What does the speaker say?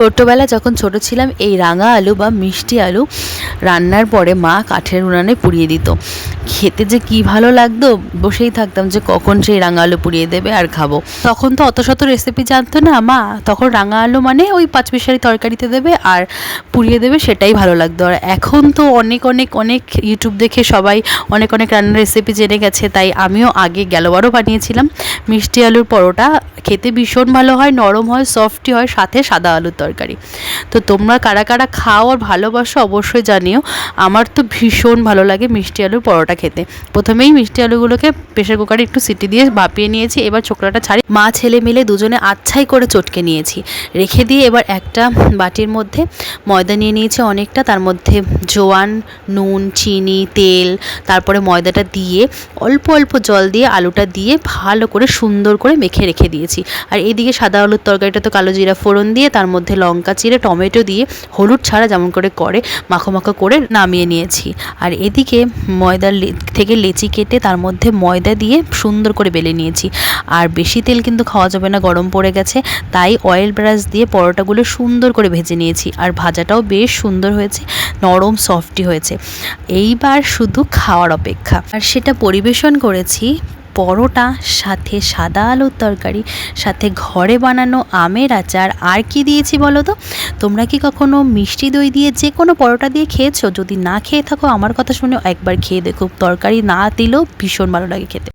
ছোট্টবেলায় যখন ছোট ছিলাম এই রাঙা আলু বা মিষ্টি আলু রান্নার পরে মা কাঠের উনানে পুড়িয়ে দিত। খেতে যে কী ভালো লাগতো, বসেই থাকতাম যে কখন সেই রাঙা আলু পুড়িয়ে দেবে আর খাবো। তখন তো অত শত রেসিপি জানতো না মা, তখন রাঙা আলু মানে ওই পাঁচমিশালি তরকারিতে দেবে আর পুড়িয়ে দেবে, সেটাই ভালো লাগতো। আর এখন তো অনেক অনেক অনেক ইউটিউব দেখে সবাই অনেক অনেক রান্নার রেসিপি জেনে গেছে, তাই আমিও আগে গেলবারও বানিয়েছিলাম মিষ্টি আলুর পরোটা। খেতে ভীষণ ভালো হয়, নরম হয়, সফটি হয়, সাথে সাদা আলুর তরকারি। তো তোমরা কারা কারা খাও আর ভালোবাসো অবশ্যই জানিও। আমার তো ভীষণ ভালো লাগে মিষ্টি আলুর পরোটা খেতে। প্রথমেই মিষ্টি আলুগুলোকে প্রেসার কুকারে একটু সিটি দিয়ে ভাপিয়ে নিয়েছি। এবার ছোকরাটা ছাড়ি, মা ছেলে মিলে দুজনে আচ্ছাই করে চটকে নিয়েছি, রেখে দিয়ে এবার একটা বাটির মধ্যে ময়দা নিয়ে নিয়েছি অনেকটা। তার মধ্যে জোয়ান, নুন, চিনি, তেল, তারপরে ময়দাটা দিয়ে অল্প অল্প জল দিয়ে আলুটা দিয়ে ভালো করে সুন্দর করে মেখে রেখে দিয়েছি। আর এদিকে সাদা আলুর তরকারিটা তো কালো জিরা ফোড়ন দিয়ে তার মধ্যে লঙ্কা চিড়ে টমেটো দিয়ে হলুদ ছাড়া যেমন করে মাখো মাখো করে নামিয়ে নিয়েছি। আর এদিকে ময়দার থেকে লেচি কেটে তার মধ্যে ময়দা দিয়ে সুন্দর করে বেলে নিয়েছি। আর বেশি তেল কিন্তু খাওয়া যাবে না, গরম পড়ে গেছে, তাই অয়েল ব্রাশ দিয়ে পরোটাগুলো সুন্দর করে ভেজে নিয়েছি। আর ভাজাটাও বেশ সুন্দর হয়েছে, নরম সফটি হয়েছে। এইবার শুধু খাওয়ার অপেক্ষা। আর সেটা পরিবেশন করেছি পরোটা, সাথে সাদা আলুর তরকারি, সাথে ঘরে বানানো আমের আচার। আর কি দিয়েছি বলো তো? তোমরা কি কখনো মিষ্টি দই দিয়ে যে কোনো পরোটা দিয়ে খেয়েছো? যদি না খেয়ে থাকো আমার কথা শুনে একবার খেয়ে দেখো, তরকারি না দিলেও ভীষণ ভালো লাগে খেতে।